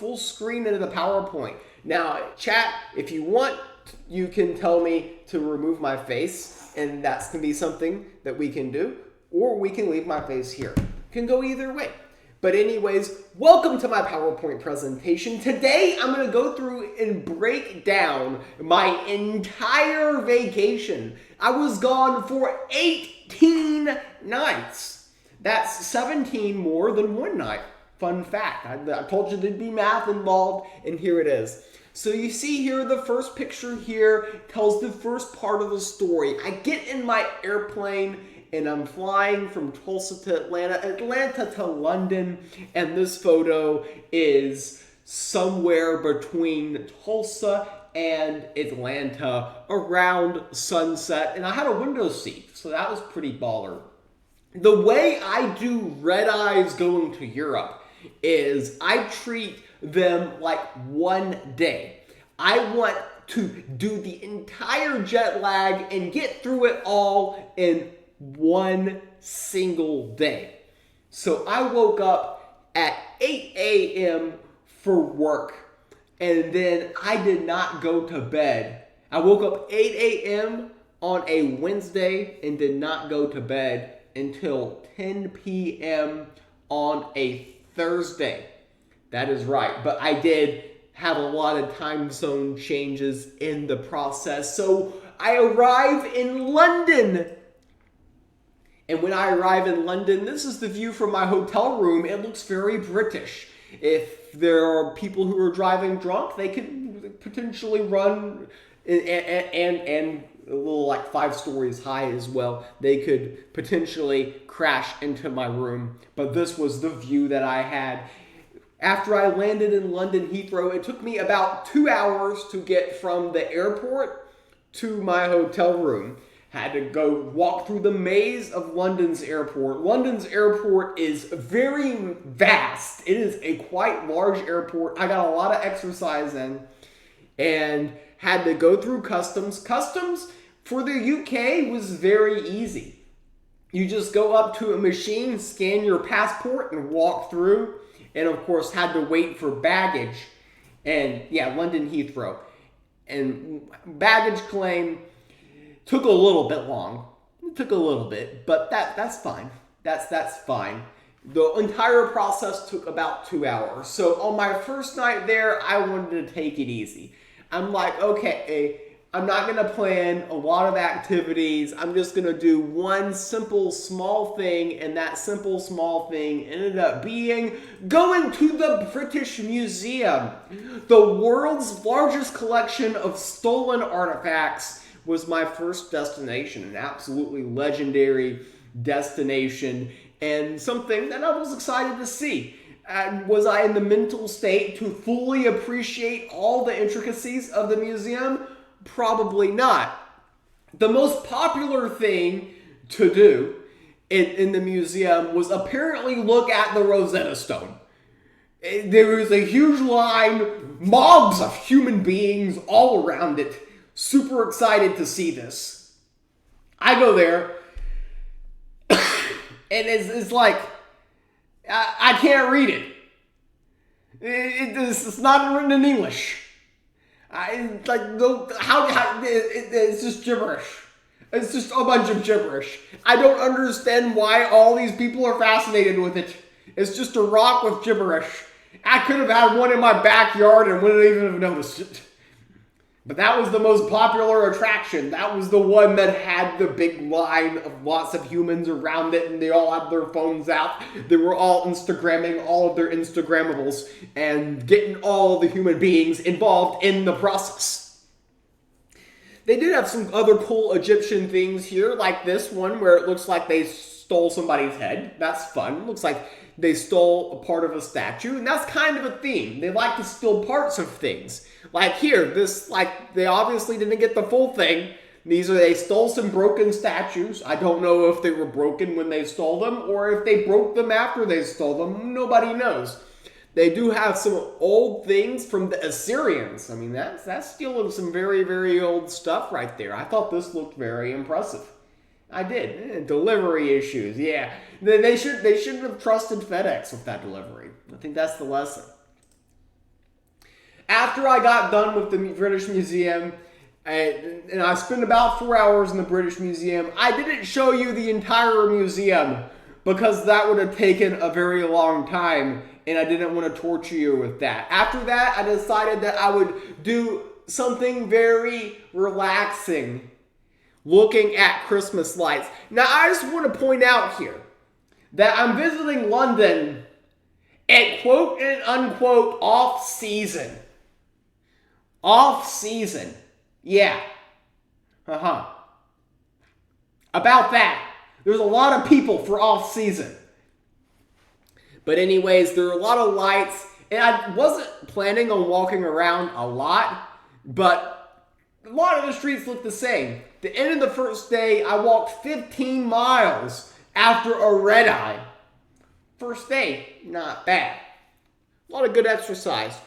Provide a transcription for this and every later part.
full screen into the PowerPoint. Now, chat, if you want, you can tell me to remove my face, and that's going to be something that we can do, or we can leave my face here. It can go either way. But anyways, welcome to my PowerPoint presentation. Today, I'm going to go through and break down my entire vacation. I was gone for 18 nights. That's 17 more than one night. Fun fact. I told you there'd be math involved, and here it is. So you see here, the first picture here tells the first part of the story. I get in my airplane, and I'm flying from Tulsa to Atlanta to London, and this photo is somewhere between Tulsa and Atlanta around sunset, and I had a window seat, so that was pretty baller. The way I do red eyes going to Europe is I treat them like one day. I want to do the entire jet lag and get through it all in one single day. So I woke up at 8 a.m. for work, and then I did not go to bed. I woke up 8 a.m. on a Wednesday and did not go to bed until 10 p.m. on a Thursday. That is right, but I did have a lot of time zone changes in the process. So I arrive in London. And when I arrive in London, this is the view from my hotel room. It looks very British. If there are people who are driving drunk, they could potentially run and a little like 5 stories high as well. They could potentially crash into my room. But this was the view that I had. After I landed in London Heathrow, it took me about 2 hours to get from the airport to my hotel room. Had to go walk through the maze of London's airport. London's airport is very vast. It is a quite large airport. I got a lot of exercise in and had to go through customs. Customs for the UK was very easy. You just go up to a machine, scan your passport, and walk through. And of course, had to wait for baggage. And yeah, London Heathrow. And baggage claim took a little bit long. It took a little bit, but that's fine. That's fine. The entire process took about 2 hours. So on my first night there, I wanted to take it easy. I'm like, okay, I'm not going to plan a lot of activities. I'm just going to do one simple, small thing, and that simple, small thing ended up being going to the British Museum. The world's largest collection of stolen artifacts was my first destination, an absolutely legendary destination, and something that I was excited to see. Was I in the mental state to fully appreciate all the intricacies of the museum? Probably not. The most popular thing to do in the museum was apparently look at the Rosetta Stone. There was a huge line, mobs of human beings all around it. Super excited to see this. I go there, and it's like, I can't read it. It's not written in English. It's just gibberish. It's just a bunch of gibberish. I don't understand why all these people are fascinated with it. It's just a rock with gibberish. I could have had one in my backyard and wouldn't even have noticed it. But that was the most popular attraction. That was the one that had the big line of lots of humans around it, and they all had their phones out. They were all Instagramming all of their Instagrammables and getting all the human beings involved in the process. They did have some other cool Egyptian things here, like this one where it looks like they stole somebody's head. That's fun. It looks like they stole a part of a statue, and that's kind of a theme. They like to steal parts of things. Like here, they obviously didn't get the full thing. They stole some broken statues. I don't know if they were broken when they stole them or if they broke them after they stole them. Nobody knows. They do have some old things from the Assyrians. I mean, that's stealing some very, very old stuff right there. I thought this looked very impressive. I did. Delivery issues, yeah. They shouldn't have trusted FedEx with that delivery. I think that's the lesson. after I got done with the British Museum, and I spent about 4 hours in the British Museum, I didn't show you the entire museum because that would have taken a very long time, and I didn't want to torture you with that. After that, I decided that I would do something very relaxing, looking at Christmas lights. Now, I just want to point out here that I'm visiting London at quote and unquote off season. Off season. Yeah. About that. There's a lot of people for off season. But anyways, there are a lot of lights, and I wasn't planning on walking around a lot, but a lot of the streets look the same. The end of the first day, I walked 15 miles after a red eye. First day, not bad. A lot of good exercise.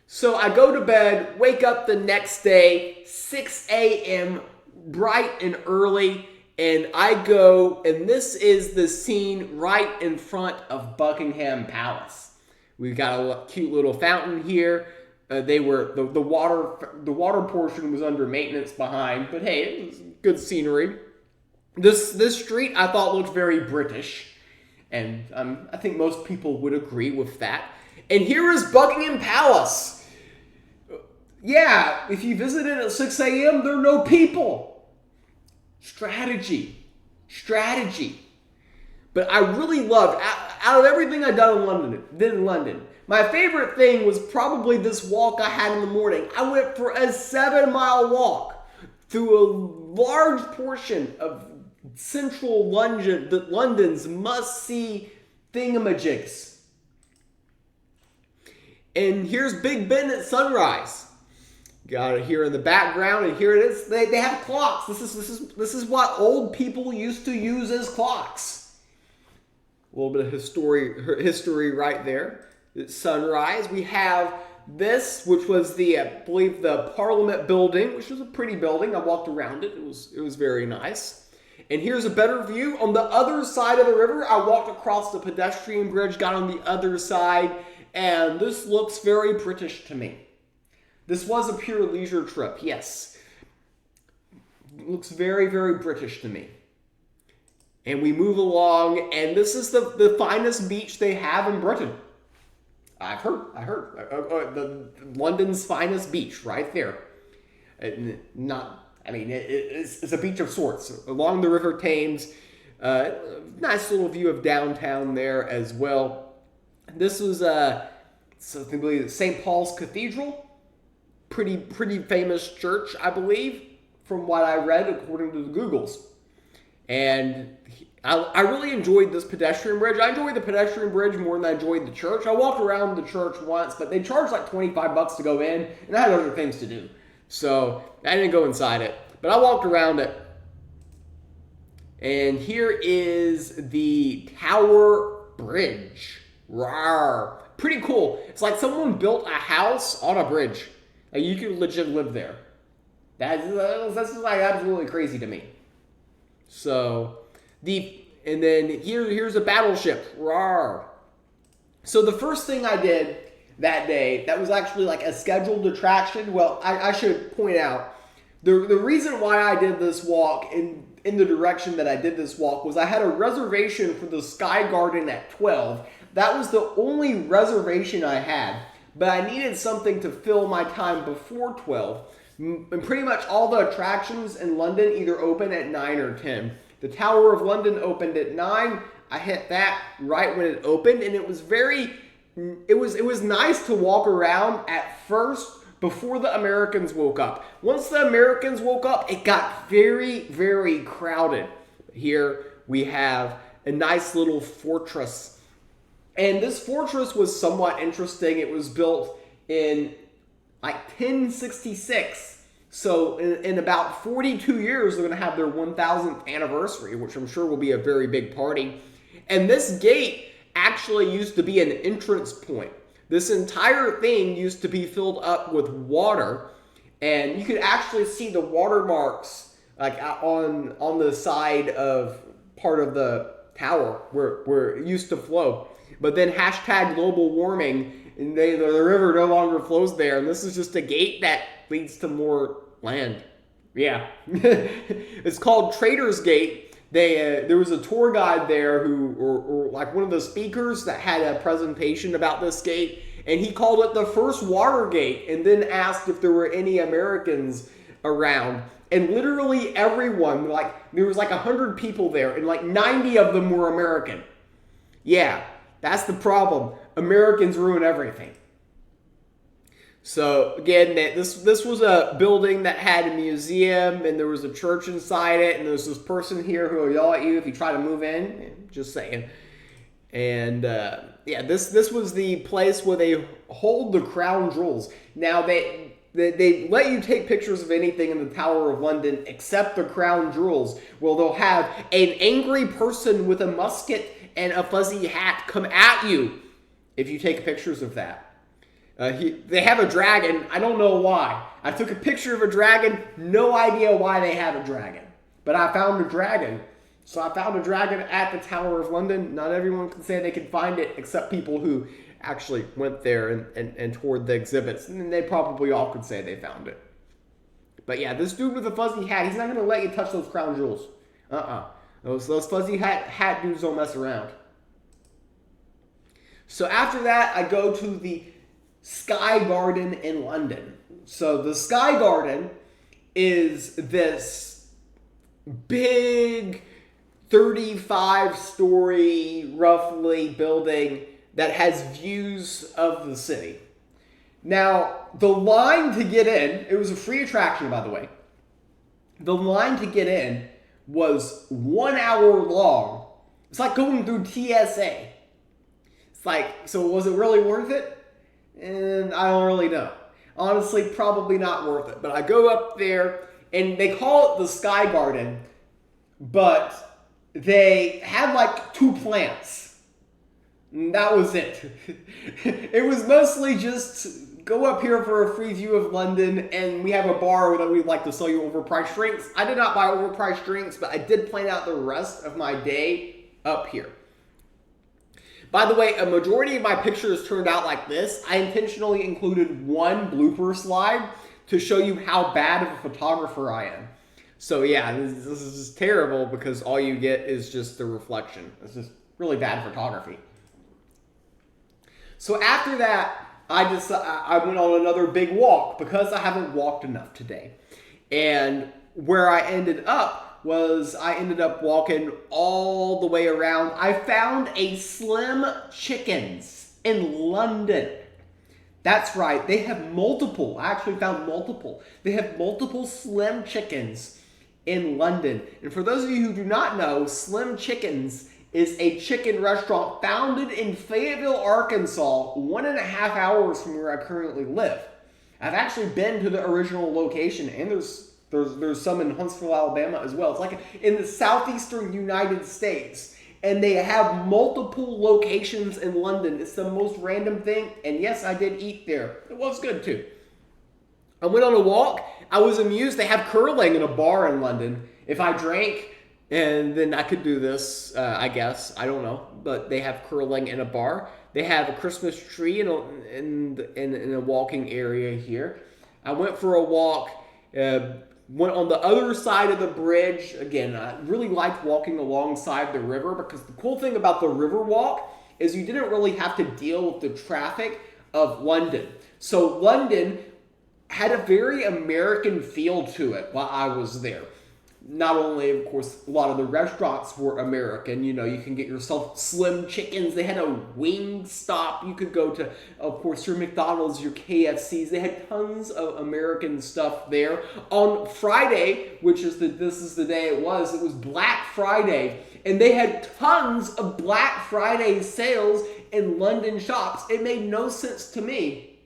So I go to bed, wake up the next day, 6 a.m., bright and early, and I go, and this is the scene right in front of Buckingham Palace. We've got a cute little fountain here. The water portion was under maintenance behind, but hey, it was good scenery. This street I thought looked very British, and I think most people would agree with that. And here is Buckingham Palace. Yeah, if you visit it at 6 a.m., there are no people. Strategy. But I really loved, out of everything I did in London, my favorite thing was probably this walk I had in the morning. I went for a 7-mile walk through a large portion of central London's must-see thingamajigs. And here's Big Ben at sunrise. Got it here in the background, and here it is. They have clocks. This is what old people used to use as clocks. A little bit of history right there. It's sunrise. We have this, which was I believe the Parliament building, which was a pretty building. I walked around it. It was very nice. And here's a better view. On the other side of the river, I walked across the pedestrian bridge, got on the other side, and this looks very British to me. This was a pure leisure trip, yes. It looks very, very British to me. And we move along, and this is the finest beach they have in Britain. I heard. London's finest beach, right there. It's a beach of sorts. Along the River Thames. Nice little view of downtown there as well. This was St. Paul's Cathedral. Pretty famous church, I believe, from what I read according to the Googles. And I really enjoyed this pedestrian bridge. I enjoyed the pedestrian bridge more than I enjoyed the church. I walked around the church once, but they charged like $25 to go in, and I had other things to do. So I didn't go inside it, but I walked around it. And here is the Tower Bridge. Rawr. Pretty cool. It's like someone built a house on a bridge. Like you could legit live there. That's just like absolutely crazy to me. So and then here's a battleship. Rawr. So the first thing I did that day, that was actually like a scheduled attraction. Well, I should point out the reason why I did this walk in the direction that I did this walk was I had a reservation for the Sky Garden at 12. That was the only reservation I had, but I needed something to fill my time before 12. And pretty much all the attractions in London either open at 9 or 10. The Tower of London opened at 9. I hit that right when it opened, and it was nice to walk around at first before the Americans woke up. Once the Americans woke up, it got very, very crowded. Here we have a nice little fortress. And this fortress was somewhat interesting. It was built in like 1066. So in about 42 years, they're going to have their 1000th anniversary, which I'm sure will be a very big party. And this gate actually used to be an entrance point. This entire thing used to be filled up with water, and you could actually see the watermarks like on the side of part of the tower where it used to flow. But then # global warming and the river no longer flows there, and this is just a gate that leads to more land. Yeah. It's called Trader's Gate. There was a tour guide there or like one of the speakers that had a presentation about this gate, and he called it the first water gate, and then asked if there were any Americans around. And literally everyone, there was 100 people there, and 90 of them were American. Yeah, that's the problem. Americans ruin everything. So again, this was a building that had a museum, and there was a church inside it, and there's this person here who will yell at you if you try to move in. Just saying. And this was the place where they hold the crown jewels. Now they let you take pictures of anything in the Tower of London except the crown jewels. Well, they'll have an angry person with a musket and a fuzzy hat come at you if you take pictures of that. They have a dragon. I don't know why. I took a picture of a dragon. No idea why they have a dragon. But I found a dragon. So I found a dragon at the Tower of London. Not everyone can say they can find it except people who actually went there and toured the exhibits. And they probably all could say they found it. But yeah, this dude with a fuzzy hat, he's not going to let you touch those crown jewels. Those fuzzy hat dudes don't mess around. So after that, I go to the Sky Garden in London. So the Sky Garden is this big 35-story, roughly, building that has views of the city. Now, the line to get in, it was a free attraction, by the way. The line to get in was 1 hour long. It's like going through TSA. So was it really worth it? And I don't really know. Honestly, probably not worth it. But I go up there, and they call it the Sky Garden, but they had 2 plants. And that was it. It was mostly just go up here for a free view of London, and we have a bar that we'd like to sell you overpriced drinks. I did not buy overpriced drinks, but I did plan out the rest of my day up here. By the way, a majority of my pictures turned out like this. I intentionally included one blooper slide to show you how bad of a photographer I am. So yeah, this is just terrible because all you get is just the reflection. It's just really bad photography. So after that, I went on another big walk because I haven't walked enough today. And where I ended up was I ended up walking all the way around. I found a Slim Chickens in London. That's right, they have multiple. I actually found multiple. They have multiple Slim Chickens in London. And for those of you who do not know, Slim Chickens is a chicken restaurant founded in Fayetteville, Arkansas, 1.5 hours from where I currently live. I've actually been to the original location, and there's some in Huntsville, Alabama as well. It's in the southeastern United States, and they have multiple locations in London. It's the most random thing, and yes, I did eat there. It was good too. I went on a walk. I was amused. They have curling in a bar in London. If I drank, and then I could do this, I guess. I don't know. But they have curling in a bar. They have a Christmas tree in a walking area here. I went for a walk. Went on the other side of the bridge. Again, I really liked walking alongside the river because the cool thing about the river walk is you didn't really have to deal with the traffic of London. So London had a very American feel to it while I was there. Not only, of course, a lot of the restaurants were American. You can get yourself Slim Chickens. They had a wing stop. You could go to, of course, your McDonald's, your KFCs. They had tons of American stuff there. On Friday, this is the day it was Black Friday. And they had tons of Black Friday sales in London shops. It made no sense to me.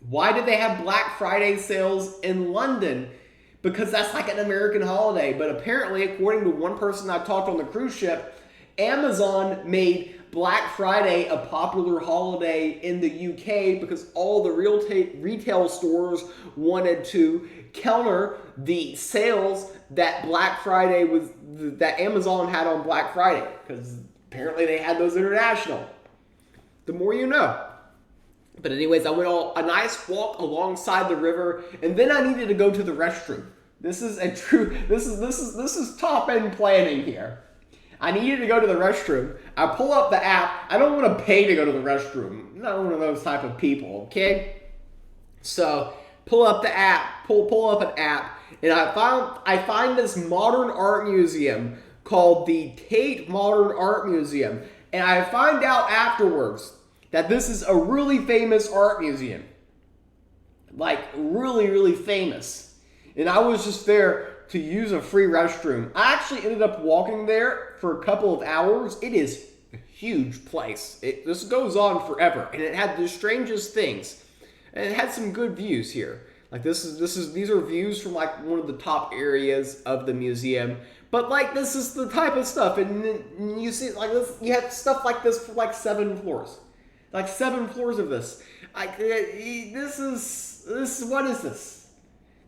Why did they have Black Friday sales in London? Because that's like an American holiday. But apparently, according to one person I talked on the cruise ship, Amazon made Black Friday a popular holiday in the UK because all the retail stores wanted to counter the sales that that Amazon had on Black Friday, because apparently they had those international. The more you know. But anyways, I went on a nice walk alongside the river, and then I needed to go to the restroom. This is top end planning here. I needed to go to the restroom. I pull up the app. I don't want to pay to go to the restroom. I'm not one of those type of people, okay? So pull up the app, pull up an app, and I find this modern art museum called the Tate Modern Art Museum. And I find out afterwards that this is a really famous art museum. Like, really, really famous. And I was just there to use a free restroom. I actually ended up walking there for a couple of hours. It is a huge place. This goes on forever. And it had the strangest things. And it had some good views here. Like these are views from like one of the top areas of the museum. But like this is the type of stuff, and you see like this, you have stuff like this for like 7 floors, like 7 floors of this. Like this is what is this?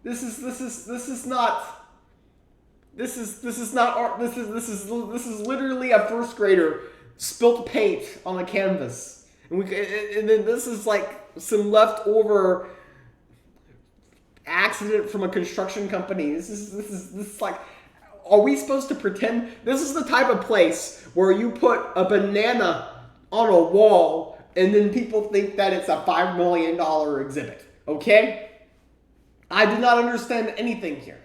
This is not art. This is literally a first grader spilt paint on a canvas, and then this is like some leftover accident from a construction company. This is like, are we supposed to pretend this is the type of place where you put a banana on a wall and then people think that it's a $5 million exhibit? Okay? I do not understand anything here.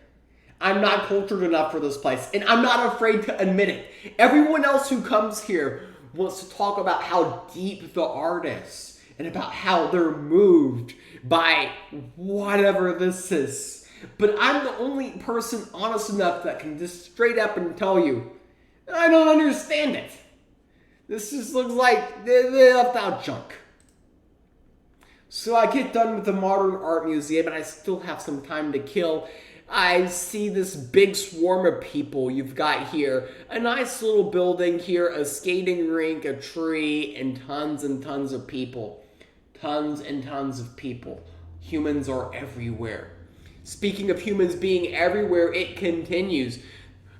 I'm not cultured enough for this place, and I'm not afraid to admit it. Everyone else who comes here wants to talk about how deep the art is and about how they're moved by whatever this is. But I'm the only person honest enough that can just straight up and tell you, I don't understand it. This just looks like they left out junk. So I get done with the Modern Art Museum, and I still have some time to kill. I see this big swarm of people you've got here. A nice little building here, a skating rink, a tree, and tons of people. Tons and tons of people. Humans are everywhere. Speaking of humans being everywhere, it continues.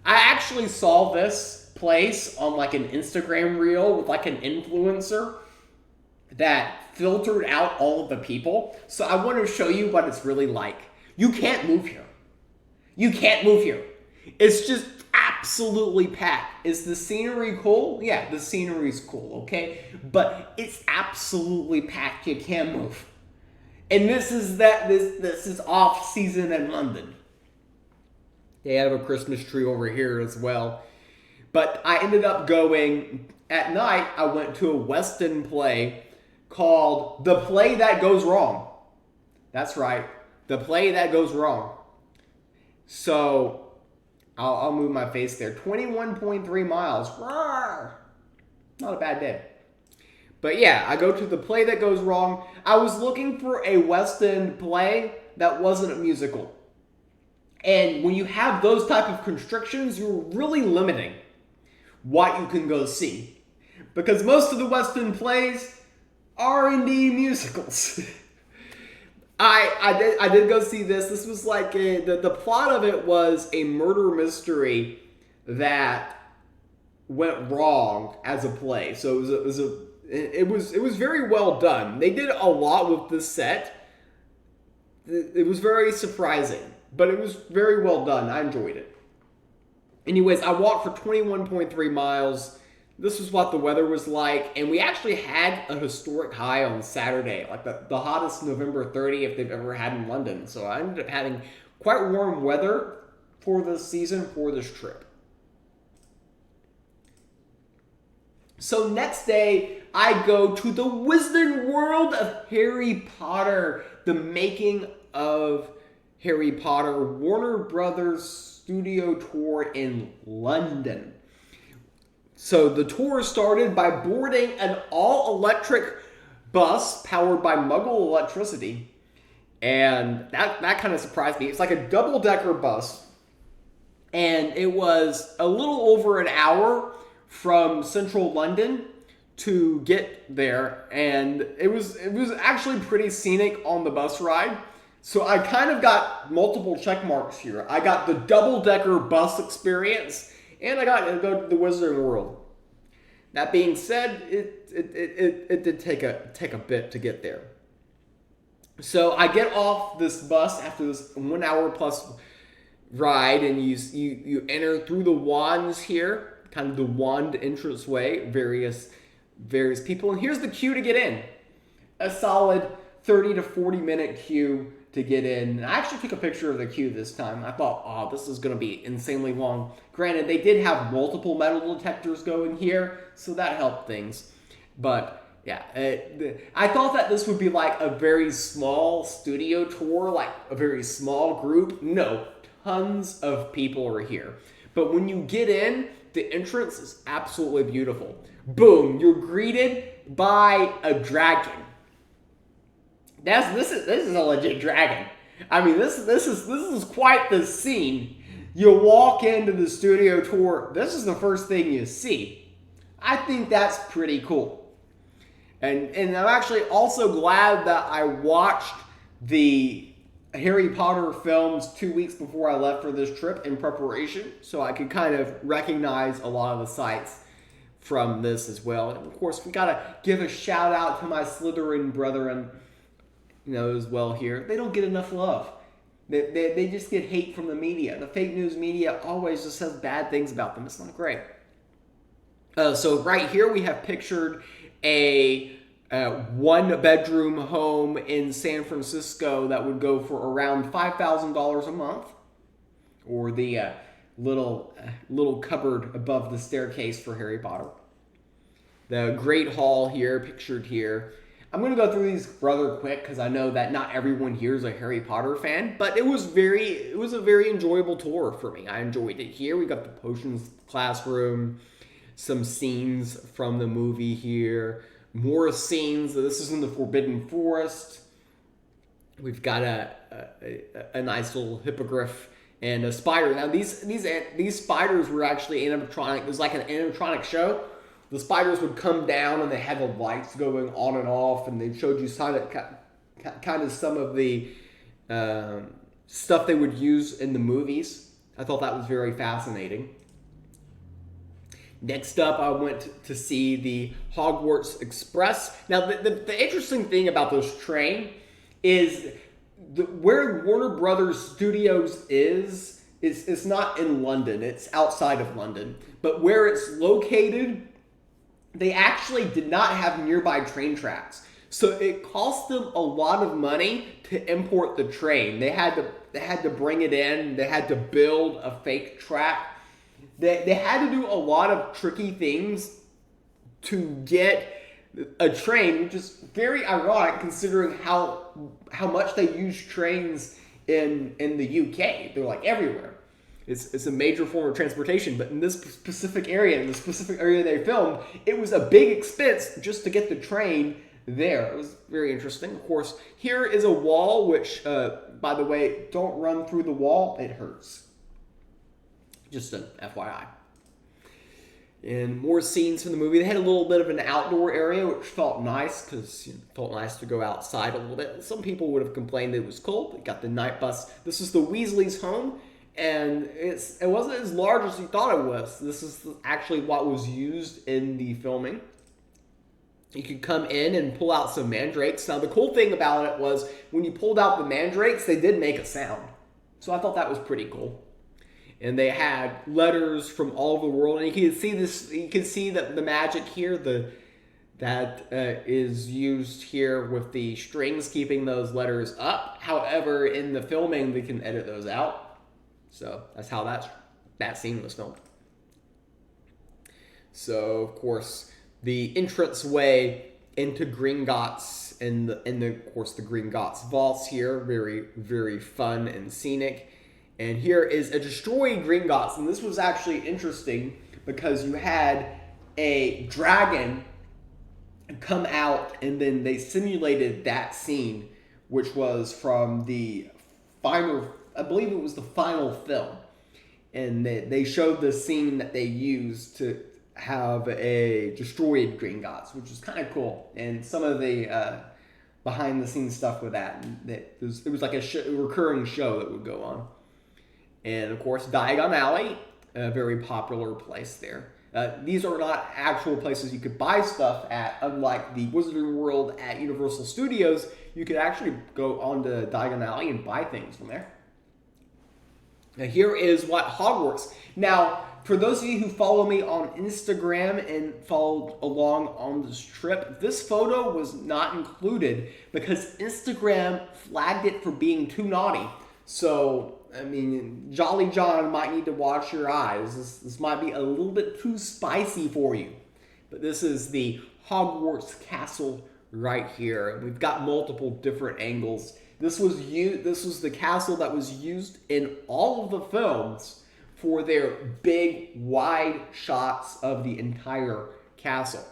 I actually saw this place on like an Instagram reel with like an influencer that filtered out all of the people. So I want to show you what it's really like. You can't move here. You can't move here. It's just absolutely packed. Is the scenery cool? Yeah, the scenery's cool, okay? But it's absolutely packed. You can't move. And this is off season in London. They have a Christmas tree over here as well. But I ended up going at night. I went to a West End play called The Play That Goes Wrong. That's right, The Play That Goes Wrong. So I'll move my face there. 21.3 miles. Rawr. Not a bad day. But yeah, I go to The Play That Goes Wrong. I was looking for a West End play that wasn't a musical. And when you have those type of constrictions, you're really limiting what you can go see. Because most of the West End plays are indeed musicals. I did go see this. This was like the plot of it was a murder mystery that went wrong as a play. So it was very well done. They did a lot with the set. It was very surprising, but it was very well done. I enjoyed it. Anyways, I walked for 21.3 miles. This was what the weather was like, and we actually had a historic high on Saturday, like the hottest November 30th they've ever had in London. So I ended up having quite warm weather for this season, for this trip. So next day, I go to the Wizarding World of Harry Potter, the making of Harry Potter Warner Brothers studio tour in London. So the tour started by boarding an all-electric bus powered by Muggle electricity. And that kind of surprised me. It's like a double-decker bus. And it was a little over an hour from central London to get there. And it was actually pretty scenic on the bus ride. So I kind of got multiple check marks here. I got the double-decker bus experience, and I got to go to the Wizarding World. That being said, it did take a bit to get there. So I get off this bus after this 1 hour plus ride, and you enter through the wands here, kind of the wand entrance way, various people, and here's the queue to get in. A solid 30 to 40 minute queue to get in. And I actually took a picture of the queue this time. I thought, oh, this is going to be insanely long. Granted, they did have multiple metal detectors going here, so that helped things. But yeah, I thought that this would be like a very small studio tour, like a very small group. No, tons of people are here. But when you get in, the entrance is absolutely beautiful. Boom, you're greeted by a dragon. This is a legit dragon. I mean, this is quite the scene. You walk into the studio tour. This is the first thing you see. I think that's pretty cool. And I'm actually also glad that I watched the Harry Potter films 2 weeks before I left for this trip in preparation, so I could kind of recognize a lot of the sights from this as well. And of course, we gotta give a shout out to my Slytherin brethren, as well here. They don't get enough love. They just get hate from the media. The fake news media always just says bad things about them. It's not great. So right here we have pictured a one-bedroom home in San Francisco that would go for around $5,000 a month, or the little cupboard above the staircase for Harry Potter. The Great Hall here, pictured here. I'm going to go through these rather quick because I know that not everyone here is a Harry Potter fan, but it was a very enjoyable tour for me. I enjoyed it. Here we got the potions classroom, some scenes from the movie here, more scenes. This is in the Forbidden Forest. We've got a nice little hippogriff and a spider. Now these spiders were actually animatronic. It was like an animatronic show. The spiders would come down and they had the lights going on and off, and they showed you kind of some of the stuff they would use in the movies. I thought that was very fascinating. Next up, I went to see the Hogwarts Express. Now, the interesting thing about this train is where Warner Brothers Studios is it's not in London. It's outside of London. But where it's located, they actually did not have nearby train tracks. So it cost them a lot of money to import the train. They had to bring it in. They had to build a fake track. They had to do a lot of tricky things to get a train, which is very ironic considering how much they use trains in the UK. They're like everywhere. It's a major form of transportation, but in this specific area, they filmed, it was a big expense just to get the train there. It was very interesting. Of course, here is a wall, which, by the way, don't run through the wall. It hurts. Just an FYI. And more scenes from the movie. They had a little bit of an outdoor area, which felt nice because it felt nice to go outside a little bit. Some people would have complained that it was cold. They got the night bus. This is the Weasley's home, and it wasn't as large as you thought it was. This is actually what was used in the filming. You could come in and pull out some mandrakes. Now, the cool thing about it was when you pulled out the mandrakes, they did make a sound. So I thought that was pretty cool. And they had letters from all over the world, and you can see this. You can see that the magic here, that is used here with the strings keeping those letters up. However, in the filming, they can edit those out. So that's how that scene was filmed. So of course, the entranceway into Gringotts and of course the Gringotts vaults here, very very fun and scenic. And here is a destroyed Gringotts, and this was actually interesting because you had a dragon come out, and then they simulated that scene, which was from the final, I believe it was the final film, and they showed the scene that they used to have a destroyed Gringotts, which was kind of cool, and some of the behind the scenes stuff with that, and it was like a recurring show that would go on. And of course, Diagon Alley, a very popular place there. These are not actual places you could buy stuff at, unlike the Wizarding World at Universal Studios. You could actually go onto Diagon Alley and buy things from there. Now here is what Hogwarts. Now, for those of you who follow me on Instagram and followed along on this trip, this photo was not included because Instagram flagged it for being too naughty. So, I mean, Jolly John might need to watch your eyes. This might be a little bit too spicy for you. But this is the Hogwarts Castle right here. We've got multiple different angles. This was the castle that was used in all of the films for their big, wide shots of the entire castle.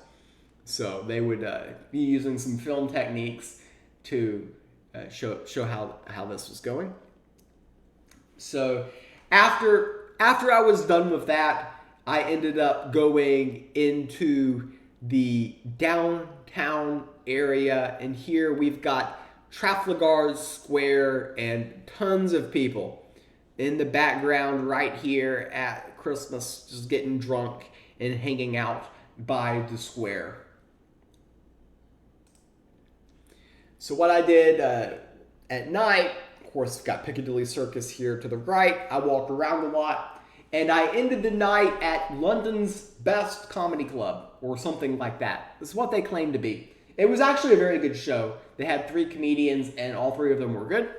So they would be using some film techniques to show how this was going. So after I was done with that, I ended up going into the downtown area, and here we've got Trafalgar Square and tons of people in the background right here at Christmas, just getting drunk and hanging out by the square. So what I did at night, of course, got Piccadilly Circus here to the right. I walked around a lot, and I ended the night at London's best comedy club, or something like that. This is what they claim to be. It was actually a very good show. They had 3 comedians, and all 3 of them were good.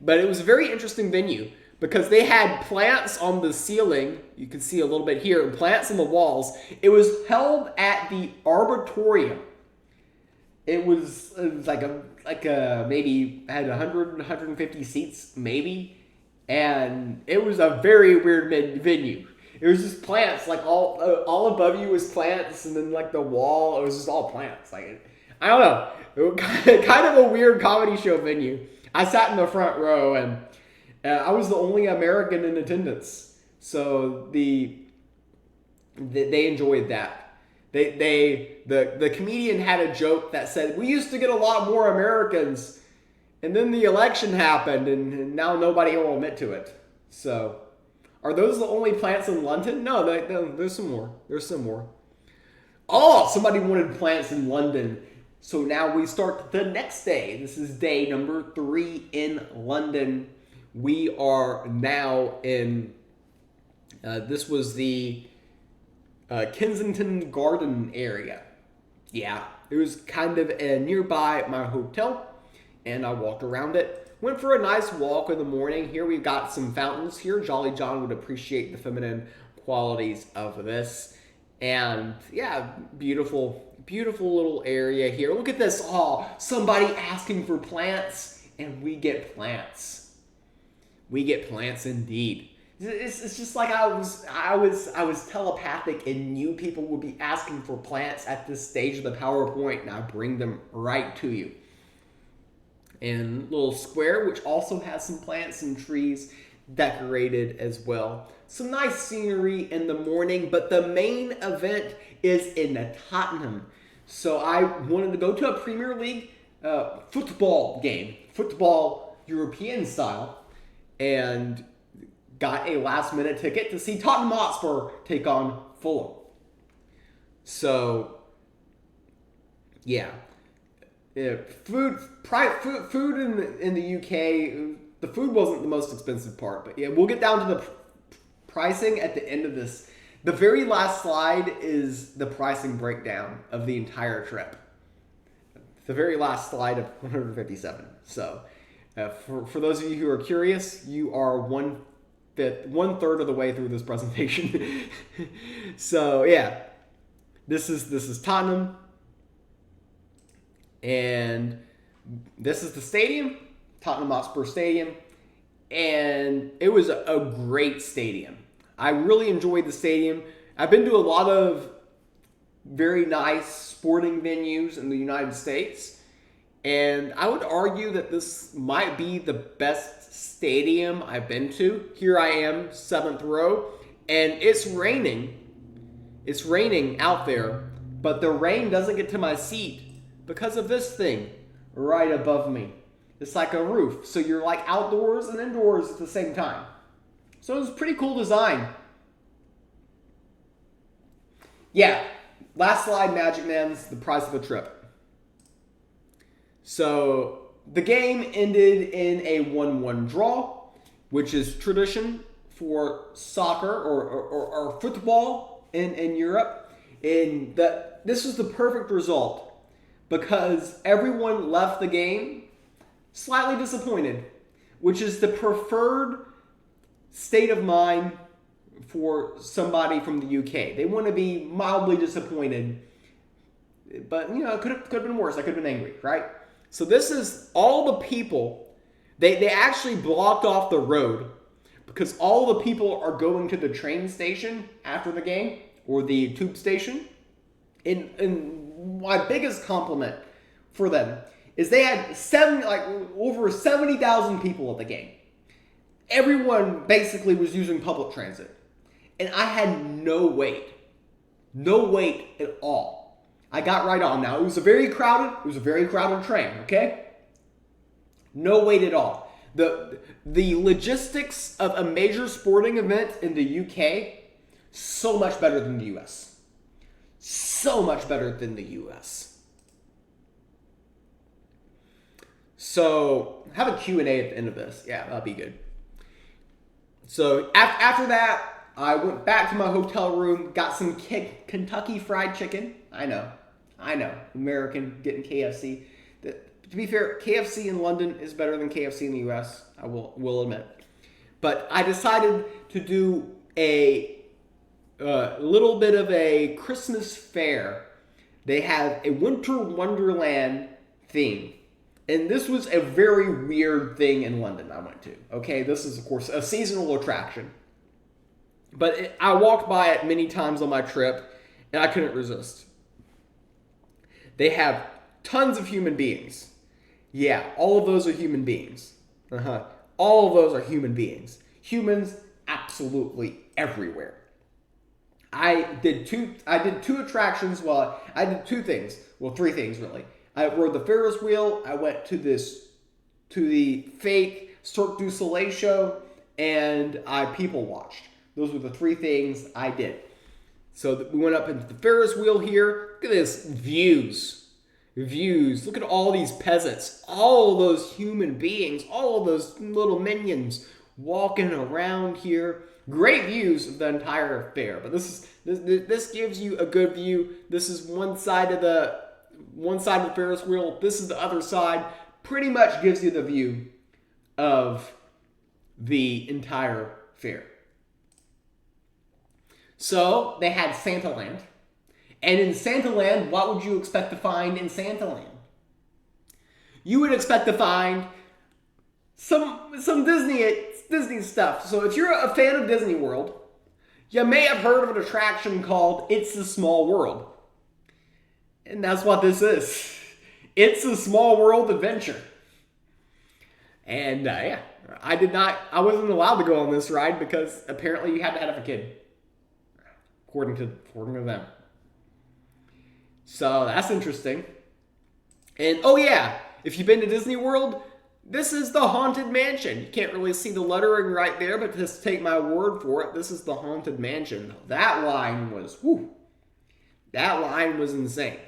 But it was a very interesting venue because they had plants on the ceiling. You can see a little bit here, and plants on the walls. It was held at the Arboretum. It was like a maybe had 100, 150 seats, maybe. And it was a very weird venue. It was just plants, like all above you was plants, and then like the wall, it was just all plants. Like, I don't know. It was kind of a weird comedy show venue. I sat in the front row, and I was the only American in attendance. So they enjoyed that. The comedian had a joke that said, "We used to get a lot more Americans, and then the election happened, and now nobody will admit to it." So, are those the only plants in London? No, there's some more. There's some more. Oh, somebody wanted plants in London. So now we start the next day. This is day number 3 in London. We are now in, this was the Kensington Garden area. Yeah, it was kind of nearby my hotel, and I walked around it. Went for a nice walk in the morning. Here we've got some fountains here. Jolly John would appreciate the feminine qualities of this. And yeah, beautiful little area here. Look at this. Oh, somebody asking for plants, and we get plants. We get plants indeed. It's just like I was telepathic and knew people would be asking for plants at this stage of the PowerPoint, and I bring them right to you. And little square, which also has some plants and trees decorated as well. Some nice scenery in the morning, but the main event is in Tottenham. So I wanted to go to a Premier League football game, football European style, and got a last-minute ticket to see Tottenham Hotspur take on Fulham. So, yeah. Food in the UK, the food wasn't the most expensive part, but yeah, we'll get down to the pricing at the end of this. The very last slide is the pricing breakdown of the entire trip. The very last slide of 157. So, for those of you who are curious, you are one third of the way through this presentation. So yeah, this is Tottenham, and this is the stadium, Tottenham Hotspur Stadium, and it was a great stadium. I really enjoyed the stadium. I've been to a lot of very nice sporting venues in the United States, and I would argue that this might be the best stadium I've been to. Here I am, 7th row, and it's raining. It's raining out there, but the rain doesn't get to my seat because of this thing right above me. It's like a roof, so you're like outdoors and indoors at the same time. So it was a pretty cool design. Yeah, last slide, Magic Man's the price of the trip. So the game ended in a 1-1 draw, which is tradition for soccer or football in Europe. And this was the perfect result because everyone left the game slightly disappointed, which is the preferred state of mind for somebody from the UK. They want to be mildly disappointed, but it could have been worse. I could have been angry, right? So this is all the people. They actually blocked off the road because all the people are going to the train station after the game or the tube station. And my biggest compliment for them is they had over 70,000 people at the game. Everyone basically was using public transit. And I had no wait at all. I got right on. Now, it was a very crowded train, okay? No wait at all. The logistics of a major sporting event in the UK, so much better than the US. So much better than the US. So, have a Q&A at the end of this. Yeah, that'll be good. So, after that, I went back to my hotel room, got some Kentucky Fried Chicken. I know. American getting KFC. To be fair, KFC in London is better than KFC in the US, I will admit. But I decided to do a little bit of a Christmas fair. They have a Winter Wonderland theme. And this was a very weird thing in London I went to. Okay, this is, of course, a seasonal attraction. But I walked by it many times on my trip, and I couldn't resist. They have tons of human beings. Yeah, all of those are human beings. All of those are human beings. Humans absolutely everywhere. I did two attractions. Well, I did two things. Well, three things really. I rode the Ferris wheel. I went to the fake Cirque du Soleil show, and I people watched. Those were the three things I did. So we went up into the Ferris wheel here. Look at this views. Look at all these peasants, all of those human beings, all of those little minions walking around here. Great views of the entire fair. But this gives you a good view. This is one side of the Ferris wheel. This is the other side. Pretty much gives you the view of the entire fair. So they had Santaland. And in Santaland, what would you expect to find in Santaland? You would expect to find some Disney stuff. So if you're a fan of Disney World, you may have heard of an attraction called It's a Small World. And that's what this is. It's a Small World adventure. And yeah, I wasn't allowed to go on this ride because apparently you had to have a kid. According to them. So that's interesting. And oh yeah, if you've been to Disney World, this is the Haunted Mansion. You can't really see the lettering right there, but just take my word for it. This is the Haunted Mansion. That line was insane.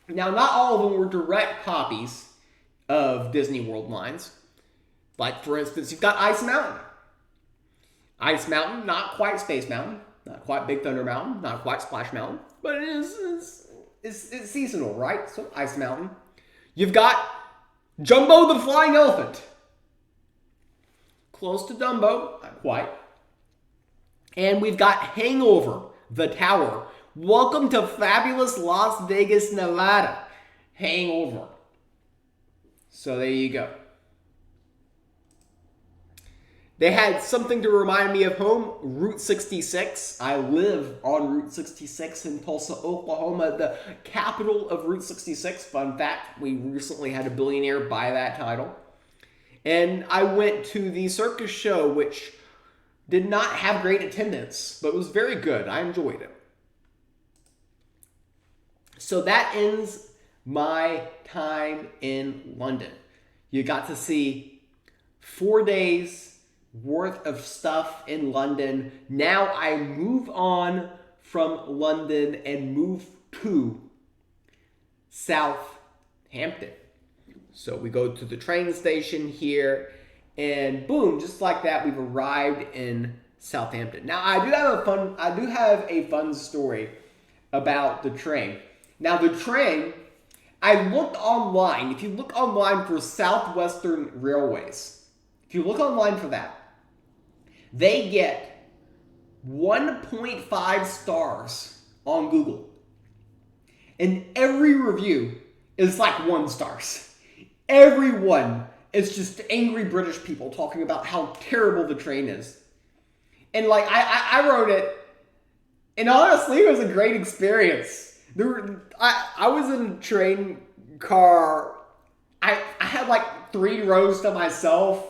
Now, not all of them were direct copies of Disney World lines. Like, for instance, you've got Ice Mountain. Ice Mountain, not quite Space Mountain. Not quite Big Thunder Mountain, not quite Splash Mountain, but it's seasonal, right? So Ice Mountain. You've got Jumbo the Flying Elephant. Close to Dumbo, not quite. And we've got Hangover, the Tower. Welcome to fabulous Las Vegas, Nevada. Hangover. So there you go. They had something to remind me of home, Route 66. I live on Route 66 in Tulsa, Oklahoma, the capital of Route 66. Fun fact, we recently had a billionaire buy that title. And I went to the circus show, which did not have great attendance, but was very good. I enjoyed it. So that ends my time in London. You got to see 4 days worth of stuff in London. Now I move on from London and move to Southampton. So we go to the train station here, and boom, just like that, we've arrived in Southampton. Now, I do have a fun story about the train. Now, the train, I looked online. If you look online for Southwestern Railways, if you look online for that, they get 1.5 stars on Google. And every review is like 1 stars. Everyone is just angry British people talking about how terrible the train is. And like, I wrote it, and honestly, it was a great experience. I was in a train car. I had like 3 rows to myself.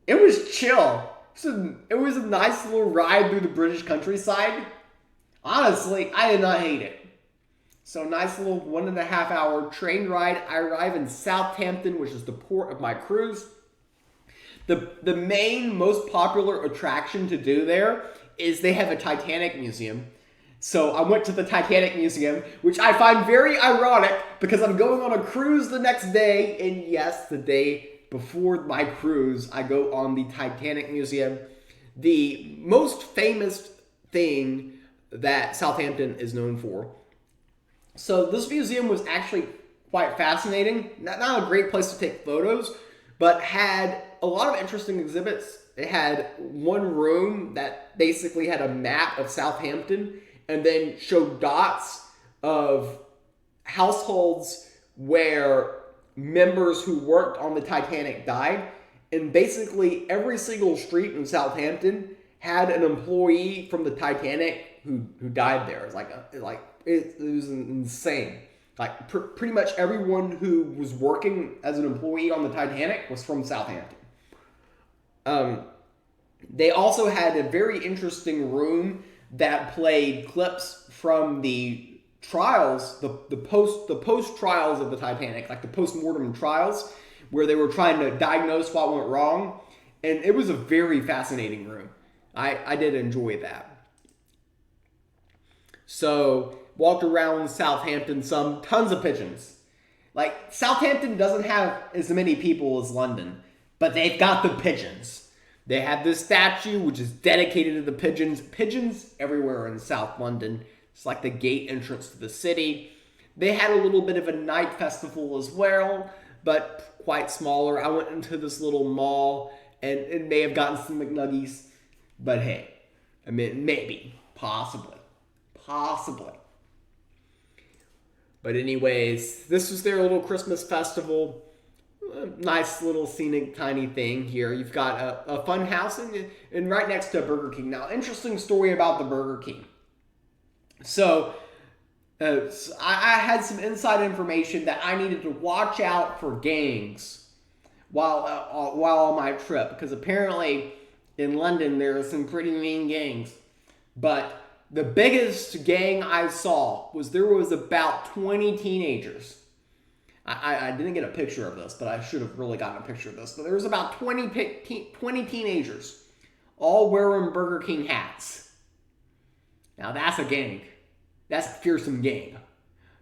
It was chill. It was a nice little ride through the British countryside. Honestly, I did not hate it. So nice little 1.5 hour train ride. I arrive in Southampton, which is the port of my cruise. The main, most popular attraction to do there is they have a Titanic museum. So I went to the Titanic museum, which I find very ironic because I'm going on a cruise the next day. And yes, the day before my cruise, I go on the Titanic museum. The most famous thing that Southampton is known for. So this museum was actually quite fascinating. Not a great place to take photos, but had a lot of interesting exhibits. It had one room that basically had a map of Southampton and then showed dots of households where members who worked on the Titanic died. And basically every single street in Southampton had an employee from the Titanic who died there. It was insane. Like pretty much everyone who was working as an employee on the Titanic was from Southampton. They also had a very interesting room that played clips from the trials, the post trials of the Titanic, like the post-mortem trials, where they were trying to diagnose what went wrong. And it was a very fascinating room. I did enjoy that. So, walked around Southampton some, tons of pigeons. Like, Southampton doesn't have as many people as London, but they've got the pigeons. They have this statue, which is dedicated to the pigeons. Pigeons everywhere in South London. It's like the gate entrance to the city. They had a little bit of a night festival as well, but quite smaller. I went into this little mall, and it may have gotten some McNuggies, but hey, I mean, maybe, possibly. But anyways, this was their little Christmas festival. Nice little scenic tiny thing here. You've got a fun house and right next to Burger King. Now, interesting story about the Burger King. So, I had some inside information that I needed to watch out for gangs while on my trip. Because apparently in London there are some pretty mean gangs. But the biggest gang I saw there was about 20 teenagers. I didn't get a picture of this, but I should have really gotten a picture of this. But there was about 20 teenagers, all wearing Burger King hats. Now that's a gang. That's a fearsome gang.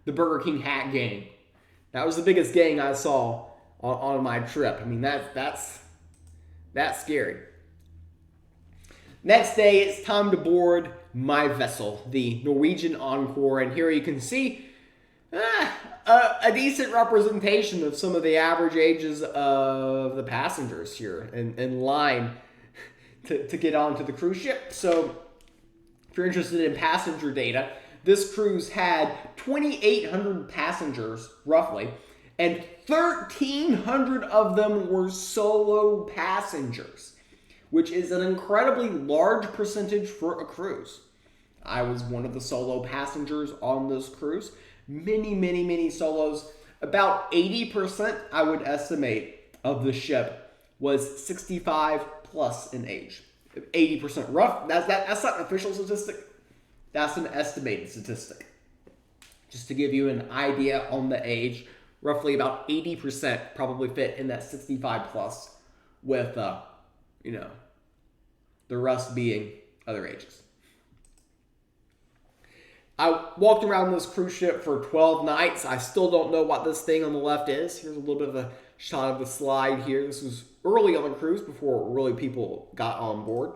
The Burger King hat gang. That was the biggest gang I saw on my trip. I mean, that's scary. Next day, it's time to board my vessel, the Norwegian Encore, and here you can see a decent representation of some of the average ages of the passengers here in line to get onto the cruise ship. So if you're interested in passenger data, this cruise had 2,800 passengers, roughly, and 1,300 of them were solo passengers, which is an incredibly large percentage for a cruise. I was one of the solo passengers on this cruise. Many solos. About 80%, I would estimate, of the ship was 65 plus in age. 80% rough. That's not an official statistic. That's an estimated statistic. Just to give you an idea on the age, roughly about 80% probably fit in that 65 plus with, the rest being other ages. I walked around this cruise ship for 12 nights. I still don't know what this thing on the left is. Here's a little bit of a shot of the slide here. This was early on the cruise before really people got on board.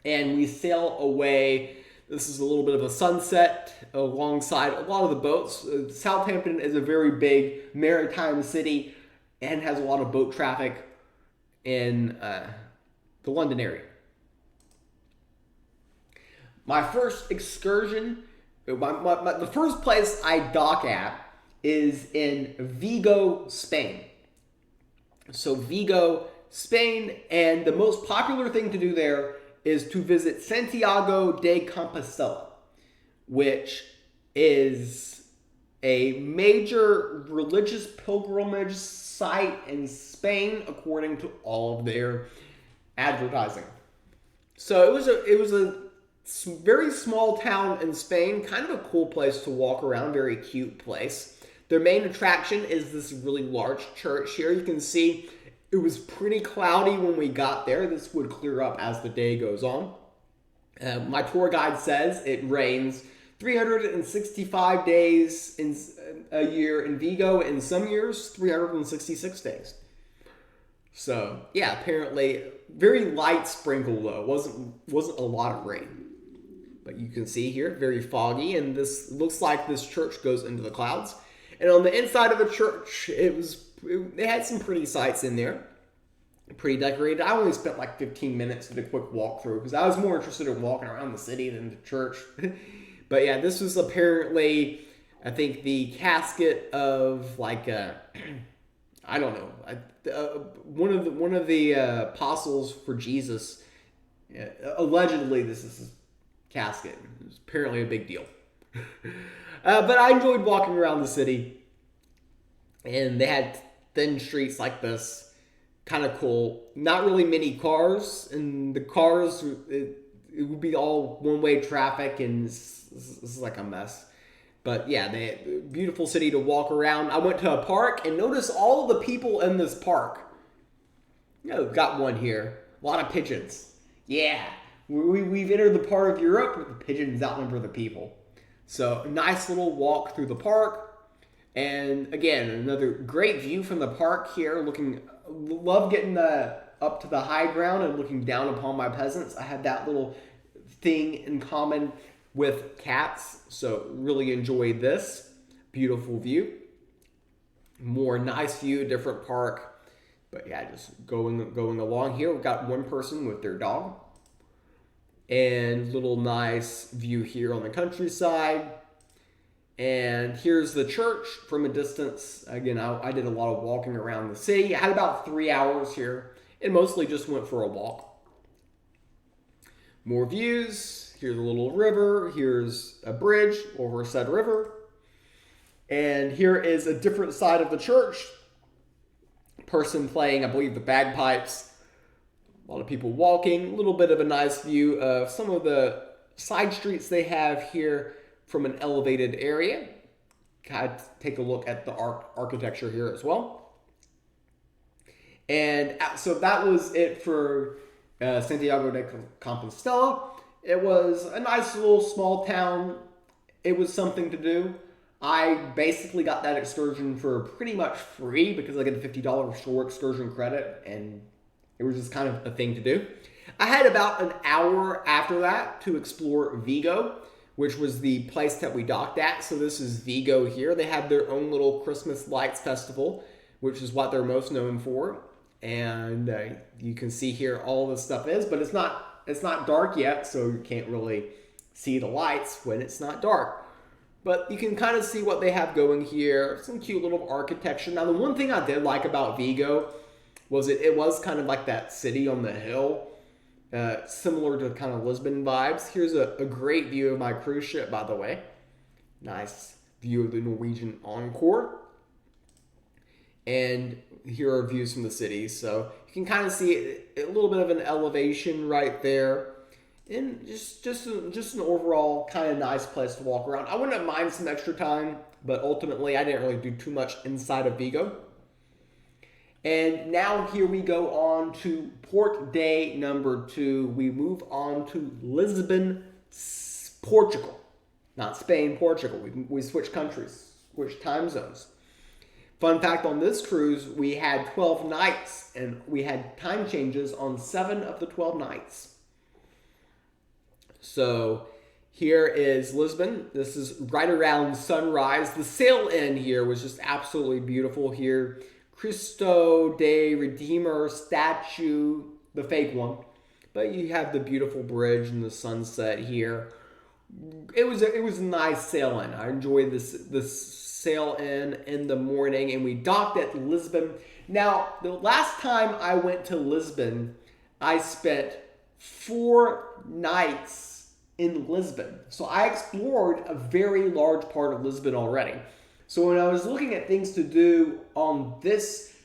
And we sail away. This is a little bit of a sunset alongside a lot of the boats. Southampton is a very big maritime city and has a lot of boat traffic in the London area. My first excursion, the first place I dock at is in Vigo, Spain. So Vigo, Spain, and the most popular thing to do there is to visit Santiago de Compostela, which is a major religious pilgrimage site in Spain, according to all of their advertising. So it was a very small town in Spain, kind of a cool place to walk around, very cute place. Their main attraction is this really large church here. You can see it was pretty cloudy when we got there. This would clear up as the day goes on. My tour guide says it rains 365 days in a year in Vigo, and some years 366 days. So yeah, apparently very light sprinkle though. Wasn't a lot of rain. But you can see here, very foggy, and this looks like this church goes into the clouds. And on the inside of the church, it had some pretty sights in there, pretty decorated. I only spent like 15 minutes with a quick walkthrough because I was more interested in walking around the city than the church. But yeah, this was apparently, I think, the casket of like I don't know, one of the apostles for Jesus. Allegedly, this is his casket. It's apparently a big deal. But I enjoyed walking around the city, and they had thin streets like this, kind of cool. Not really many cars, and the cars, it would be all one-way traffic, and this is like a mess. But yeah, beautiful city to walk around. I went to a park, and notice all of the people in this park. We've got one here. A lot of pigeons. Yeah, we've entered the part of Europe where the pigeons outnumber the people. So a nice little walk through the park. And again, another great view from the park here. Love getting up to the high ground and looking down upon my peasants. I had that little thing in common with cats. So really enjoyed this. Beautiful view. More nice view, different park. But yeah, just going along here. We've got one person with their dog. And little nice view here on the countryside. And here's the church from a distance. Again, I did a lot of walking around the city. I had about 3 hours here and mostly just went for a walk. More views. Here's a little river. Here's a bridge over said river. And here is a different side of the church. Person playing, I believe, the bagpipes. A lot of people walking, a little bit of a nice view of some of the side streets they have here from an elevated area. Kind of take a look at the architecture here as well. And so that was it for Santiago de Compostela. It was a nice little small town. It was something to do. I basically got that excursion for pretty much free because I get a $50 shore excursion credit, and it was just kind of a thing to do. I had about an hour after that to explore Vigo, which was the place that we docked at. So this is Vigo here. They had their own little Christmas lights festival, which is what they're most known for. And you can see here all this stuff is, but it's not dark yet, so you can't really see the lights when it's not dark. But you can kind of see what they have going here. Some cute little architecture. Now, the one thing I did like about Vigo was it was kind of like that city on the hill, similar to kind of Lisbon vibes. Here's a great view of my cruise ship, by the way. Nice view of the Norwegian Encore. And here are views from the city. So you can kind of see a little bit of an elevation right there. And just an overall kind of nice place to walk around. I wouldn't mind some extra time, but ultimately I didn't really do too much inside of Vigo. And now here we go on to port day number 2. We move on to Lisbon, Portugal. not Spain, Portugal. We switched countries, switched time zones. Fun fact on this cruise, we had 12 nights and we had time changes on 7 of the 12 nights. So here is Lisbon. This is right around sunrise. The sail-in here was just absolutely beautiful here. Cristo de Redeemer statue, the fake one. But you have the beautiful bridge and the sunset here. It was a nice sail-in. I enjoyed this sail-in the morning, and we docked at Lisbon. Now, the last time I went to Lisbon, I spent 4 nights in Lisbon. So I explored a very large part of Lisbon already. So when I was looking at things to do on this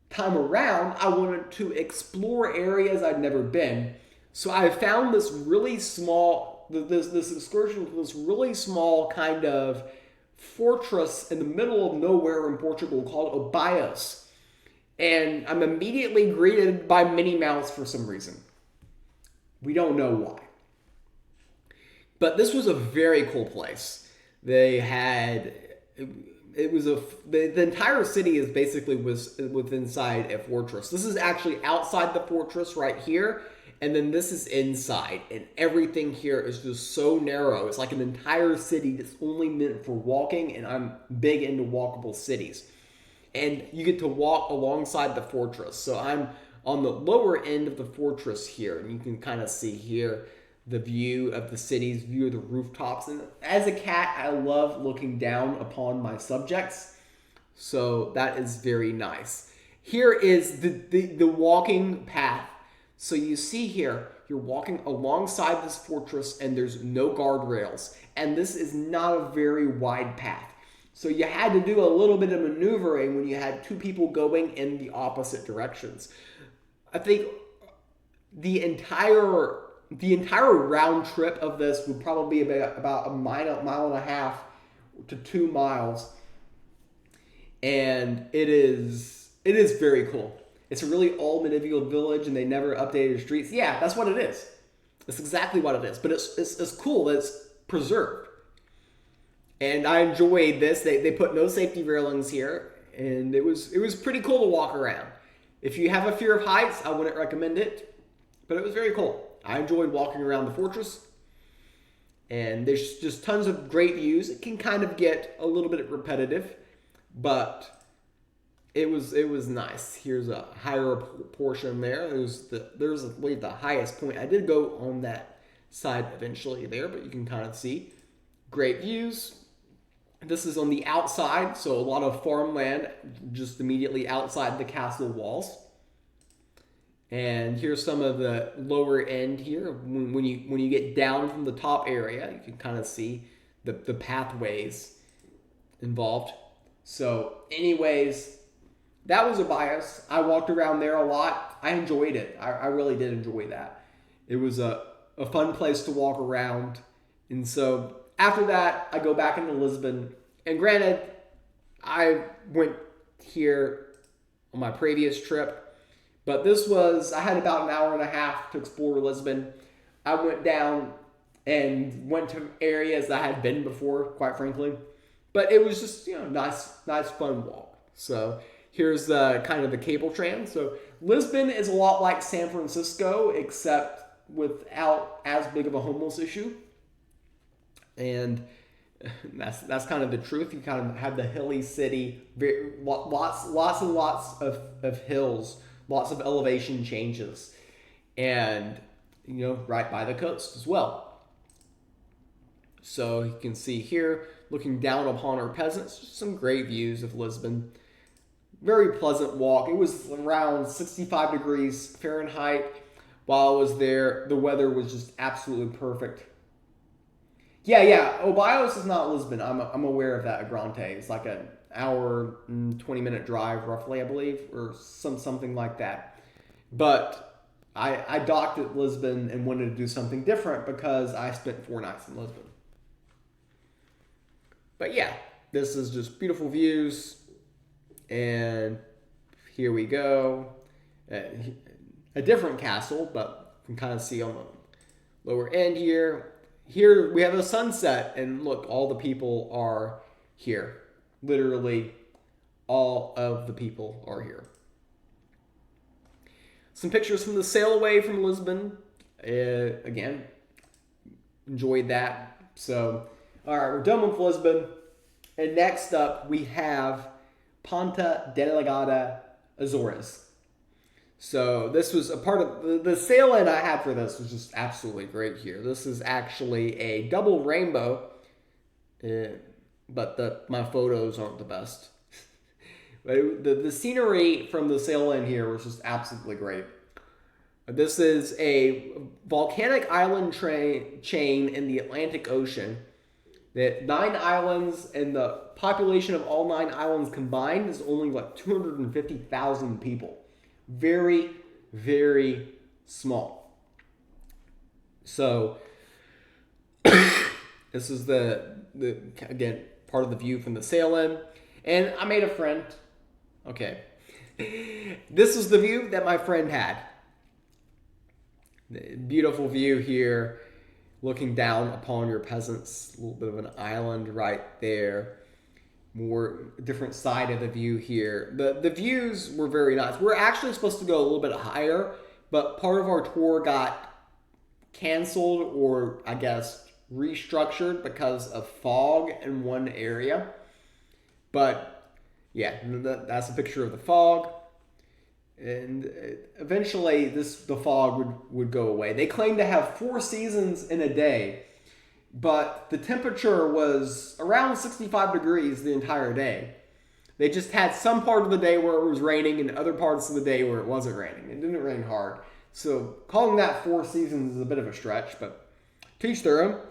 time around, I wanted to explore areas I'd never been. So I found this really small, this excursion to this really small kind of fortress in the middle of nowhere in Portugal called Obios. And I'm immediately greeted by Minnie Mouse for some reason. We don't know why. But this was a very cool place. They had, the entire city is basically was inside a fortress. This is actually outside the fortress right here. And then this is inside, and everything here is just so narrow. It's like an entire city that's only meant for walking, and I'm big into walkable cities. And you get to walk alongside the fortress. So I'm on the lower end of the fortress here, and you can kind of see here the view of the cities, view of the rooftops. And as a cat, I love looking down upon my subjects. So that is very nice. Here is the walking path. So you see here, you're walking alongside this fortress and there's no guardrails. And this is not a very wide path. So you had to do a little bit of maneuvering when you had 2 people going in the opposite directions. I think the entire round trip of this would probably be about a mile and a half to 2 miles. And it is very cool. It's a really old medieval village, and they never updated the streets. Yeah, that's what it is. That's exactly what it is. But it's cool that it's preserved. And I enjoyed this. They put no safety railings here, and it was pretty cool to walk around. If you have a fear of heights, I wouldn't recommend it, but it was very cool. I enjoyed walking around the fortress, and there's just tons of great views. It can kind of get a little bit repetitive, but it was nice. Here's a higher portion there. There's I believe the highest point. I did go on that side eventually there, but you can kind of see great views. This is on the outside, so a lot of farmland just immediately outside the castle walls. And here's some of the lower end here. When you get down from the top area, you can kind of see the pathways involved. So anyways, that was a bias. I walked around there a lot. I enjoyed it. I really did enjoy that. It was a fun place to walk around. And so after that, I go back into Lisbon. And granted, I went here on my previous trip. But I had about an hour and a half to explore Lisbon. I went down and went to areas that I had been before, quite frankly. But it was just, nice fun walk. So here's kind of the cable tram. So Lisbon is a lot like San Francisco, except without as big of a homeless issue. And that's kind of the truth. You kind of have the hilly city, lots and lots of hills, lots of elevation changes, and right by the coast as well. So you can see here, looking down upon our peasants, just some great views of Lisbon. Very pleasant walk. It was around 65 degrees Fahrenheit. While I was there, the weather was just absolutely perfect. Yeah. Obios is not Lisbon. I'm aware of that. Agrante. It's like an hour and 20-minute drive, roughly, I believe, or something like that. But I docked at Lisbon and wanted to do something different because I spent 4 nights in Lisbon. But yeah, this is just beautiful views. And here we go. A different castle, but you can kind of see on the lower end here. here we have a sunset, and look, all the people are here. Literally, all of the people are here. Some pictures from the sail away from Lisbon. Again, enjoyed that. So, all right, we're done with Lisbon. And next up, we have Ponta Delgada, Azores. So this was a part of the sail-in I had for this was just absolutely great here. This is actually a double rainbow, but my photos aren't the best. But the scenery from the sail-in here was just absolutely great. This is a volcanic island chain in the Atlantic Ocean. That 9 islands, and the population of all 9 islands combined is only like 250,000 people. Very, very small. So this is the again part of the view from the sail-in, and I made a friend. Okay, this is the view that my friend had. Beautiful view here. Looking down upon your peasants, a little bit of an island right there. More different side of the view here. The views were very nice. We're actually supposed to go a little bit higher, but part of our tour got canceled, or I guess restructured, because of fog in one area. But yeah, that's a picture of the fog. And eventually the fog would go away. They claim to have 4 seasons in a day, but the temperature was around 65 degrees the entire day. They just had some part of the day where it was raining and other parts of the day where it wasn't raining. It didn't rain hard. So calling that 4 seasons is a bit of a stretch, but to each their own.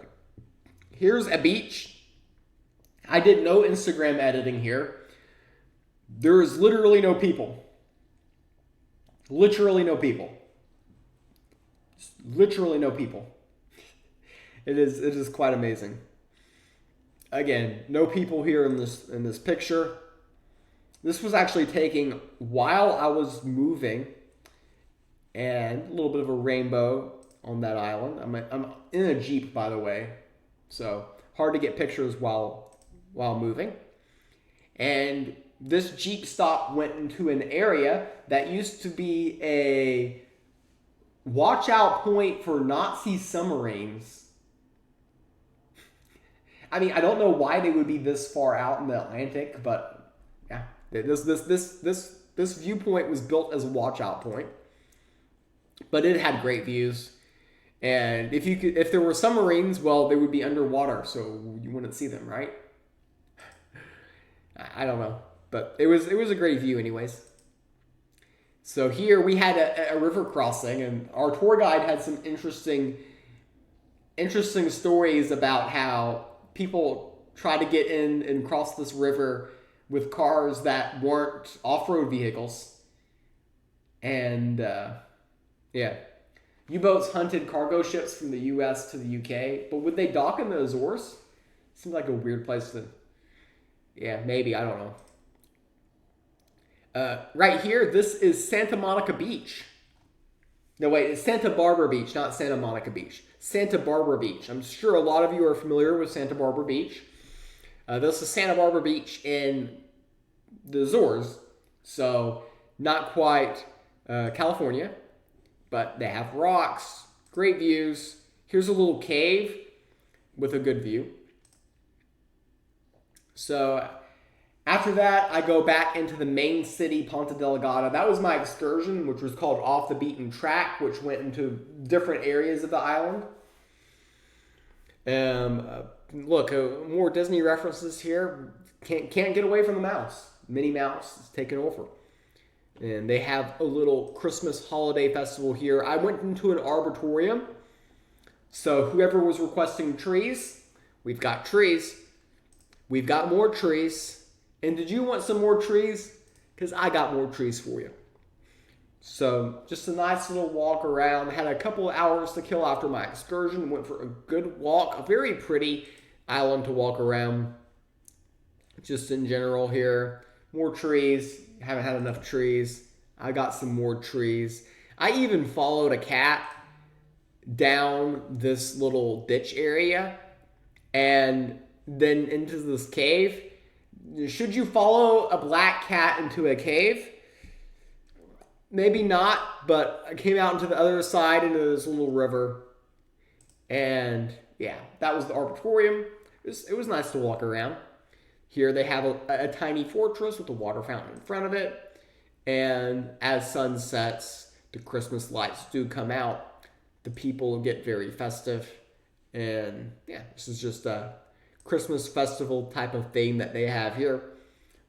Here's a beach. I did no Instagram editing here. There is literally no people. Literally no people. Literally no people. It is quite amazing. Again, no people here in this picture. This was actually taken while I was moving, and a little bit of a rainbow on that island. I'm in a Jeep, by the way, so hard to get pictures while moving. And this Jeep stop went into an area that used to be a watch out point for Nazi submarines. I mean, I don't know why they would be this far out in the Atlantic, but yeah, this viewpoint was built as a watch out point. But it had great views, and if there were submarines, well, they would be underwater, so you wouldn't see them, right? I don't know. But it was a great view anyways. So here we had a river crossing, and our tour guide had some interesting stories about how people try to get in and cross this river with cars that weren't off-road vehicles. And yeah, U-boats hunted cargo ships from the U.S. to the U.K., but would they dock in the Azores? Seems like a weird place to... Yeah, maybe, I don't know. Right here, this is Santa Monica Beach. No, wait, it's Santa Barbara Beach, not Santa Monica Beach. Santa Barbara Beach. I'm sure a lot of you are familiar with Santa Barbara Beach. This is Santa Barbara Beach in the Azores, so not quite California, but they have rocks, great views. Here's a little cave with a good view. So after that, I go back into the main city, Ponta Delgada. That was my excursion, which was called Off the Beaten Track, which went into different areas of the island. Look, more Disney references here. Can't get away from the mouse. Minnie Mouse is taking over. And they have a little Christmas holiday festival here. I went into an arboretum. So whoever was requesting trees, we've got trees. We've got more trees. And did you want some more trees? Because I got more trees for you. So just a nice little walk around. Had a couple of hours to kill after my excursion. Went for a good walk. A very pretty island to walk around. Just in general here. More trees. Haven't had enough trees. I got some more trees. I even followed a cat down this little ditch area and then into this cave. Should you follow a black cat into a cave? Maybe not, but I came out into the other side into this little river. And yeah, that was the Arbitorium. It was nice to walk around. Here they have a tiny fortress with a water fountain in front of it. And as sun sets, the Christmas lights do come out. The people get very festive. And yeah, this is just a Christmas festival type of thing that they have here.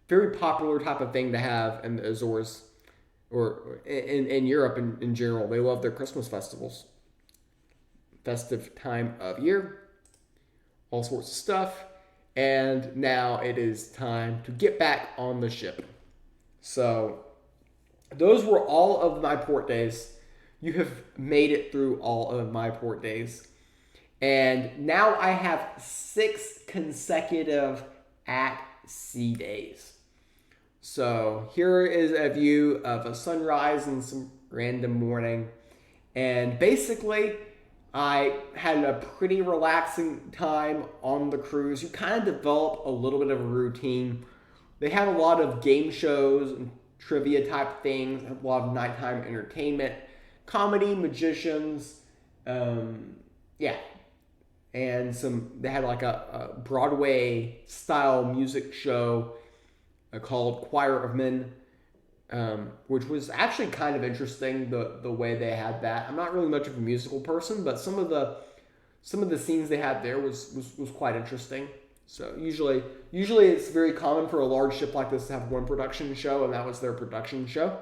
Very popular type of thing to have in the Azores or in Europe in general. They love their Christmas festivals. Festive time of year. All sorts of stuff. And now it is time to get back on the ship. So those were all of my port days. You have made it through all of my port days. And now I have 6 consecutive at sea days. So here is a view of a sunrise and some random morning. And basically, I had a pretty relaxing time on the cruise. You kind of develop a little bit of a routine. They have a lot of game shows and trivia type things, a lot of nighttime entertainment, comedy, magicians, yeah. And they had like a Broadway style music show called Choir of Men, which was actually kind of interesting, the way they had that. I'm not really much of a musical person, but some of the scenes they had there was quite interesting. So usually it's very common for a large ship like this to have one production show, and that was their production show.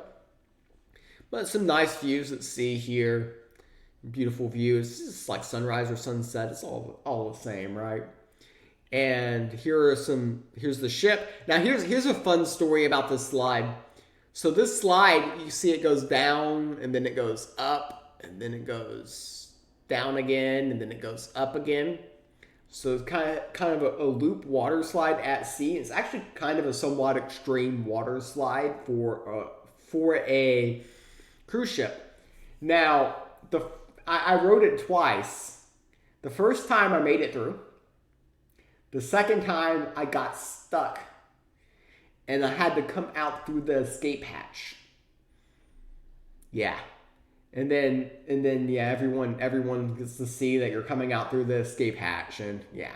But some nice views at sea here. Beautiful views. It's just like sunrise or sunset. It's all the same, right? And here's the ship. Now here's a fun story about this slide. So this slide, you see it goes down and then it goes up and then it goes down again and then it goes up again. So it's kind of a loop water slide at sea. It's actually kind of a somewhat extreme water slide for a cruise ship. Now I rode it twice. The first time I made it through. The second time I got stuck. And I had to come out through the escape hatch. Yeah. And then yeah, everyone gets to see that you're coming out through the escape hatch. And yeah.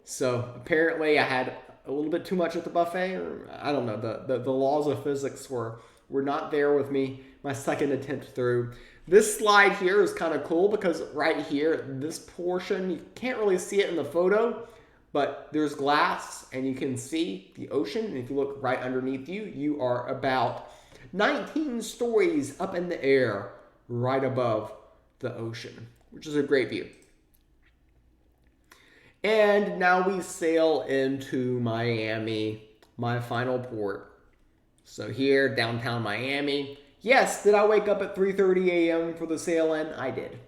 So apparently I had a little bit too much at the buffet, or I don't know. The laws of physics were not there with me my second attempt through. This slide here is kind of cool because right here, this portion, you can't really see it in the photo, but there's glass and you can see the ocean. And if you look right underneath you, you are about 19 stories up in the air right above the ocean, which is a great view. And now we sail into Miami, my final port. So here, downtown Miami. Yes, did I wake up at 3:30 a.m. for the sail-in? I did.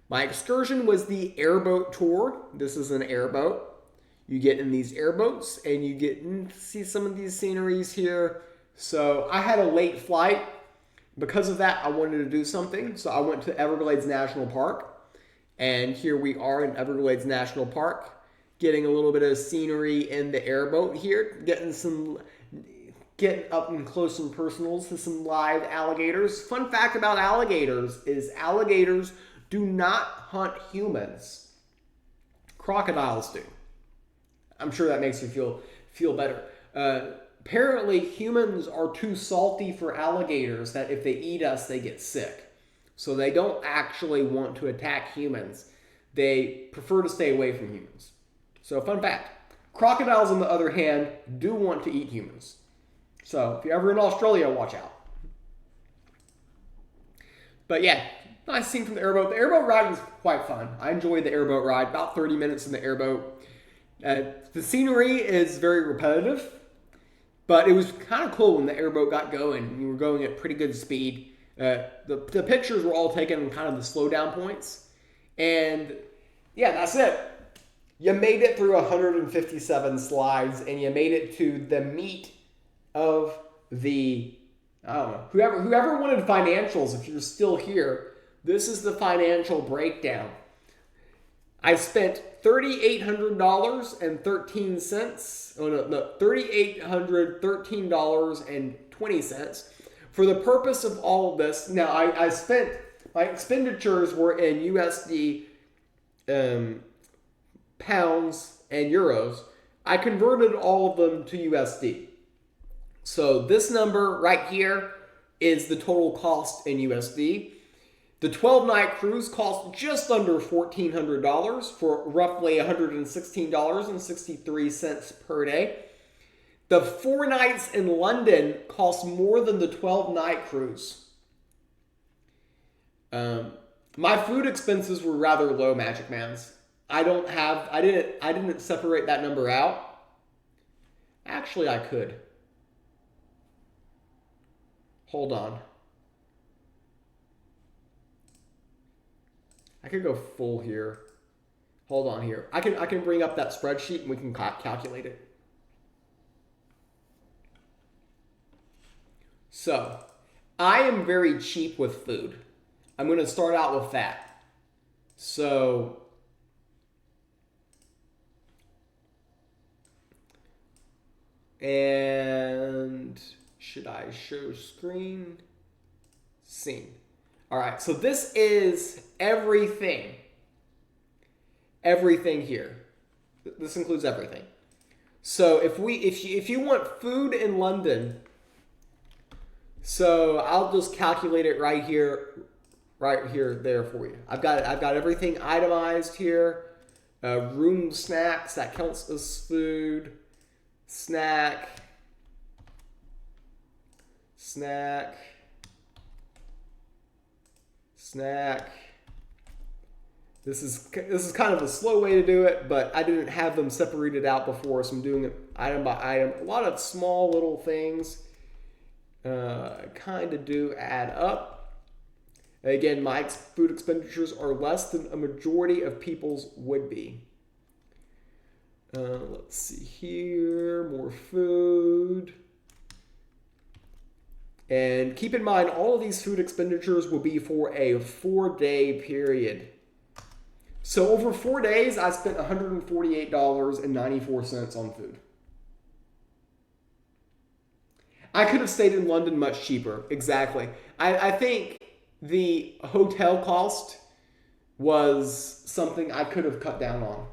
My excursion was the airboat tour. This is an airboat. You get in these airboats and you get to see some of these sceneries here. So I had a late flight. Because of that, I wanted to do something. So I went to Everglades National Park. And here we are in Everglades National Park, getting a little bit of scenery in the airboat here, getting up and close and personals to some live alligators. Fun fact about alligators is alligators do not hunt humans. Crocodiles do. I'm sure that makes you feel better. Apparently, humans are too salty for alligators that if they eat us, they get sick. So they don't actually want to attack humans. They prefer to stay away from humans. So fun fact. Crocodiles, on the other hand, do want to eat humans. So if you're ever in Australia, watch out. But yeah, nice scene from the airboat. The airboat ride was quite fun. I enjoyed the airboat ride. About 30 minutes in the airboat. The scenery is very repetitive, but it was kind of cool when the airboat got going. You were going at pretty good speed. The pictures were all taken in kind of the slow down points. And yeah, that's it. You made it through 157 slides and you made it to the meat of the I don't know. Whoever wanted financials, if you're still here, this is the financial breakdown. I spent $3,800.13. Oh no, $3,813.20 for the purpose of all of this. Now, I spent, my expenditures were in USD, pounds, and euros. I converted all of them to USD. So this number right here is the total cost in USD. The 12-night cruise cost just under $1,400 for roughly $116.63 per day. The 4 nights in London cost more than the 12-night cruise. My food expenses were rather low, Magic Mans. I didn't separate that number out. Actually, I could. Hold on. I could go full here. Hold on here. I can bring up that spreadsheet and we can calculate it. So, I am very cheap with food. I'm going to start out with that. So, and should I show screen? Scene. All right, so this is everything. Everything here. This includes everything. So if you want food in London, so I'll just calculate it right here, there for you. I've got everything itemized here. Room snacks, that counts as food. Snack. This is kind of a slow way to do it, but I didn't have them separated out before, so I'm doing it item by item. A lot of small little things kind of do add up. Again, my food expenditures are less than a majority of people's would be. Let's see here, more food. And keep in mind, all of these food expenditures will be for a 4-day period. So over 4 days, I spent $148.94 on food. I could have stayed in London much cheaper. Exactly. I think the hotel cost was something I could have cut down on.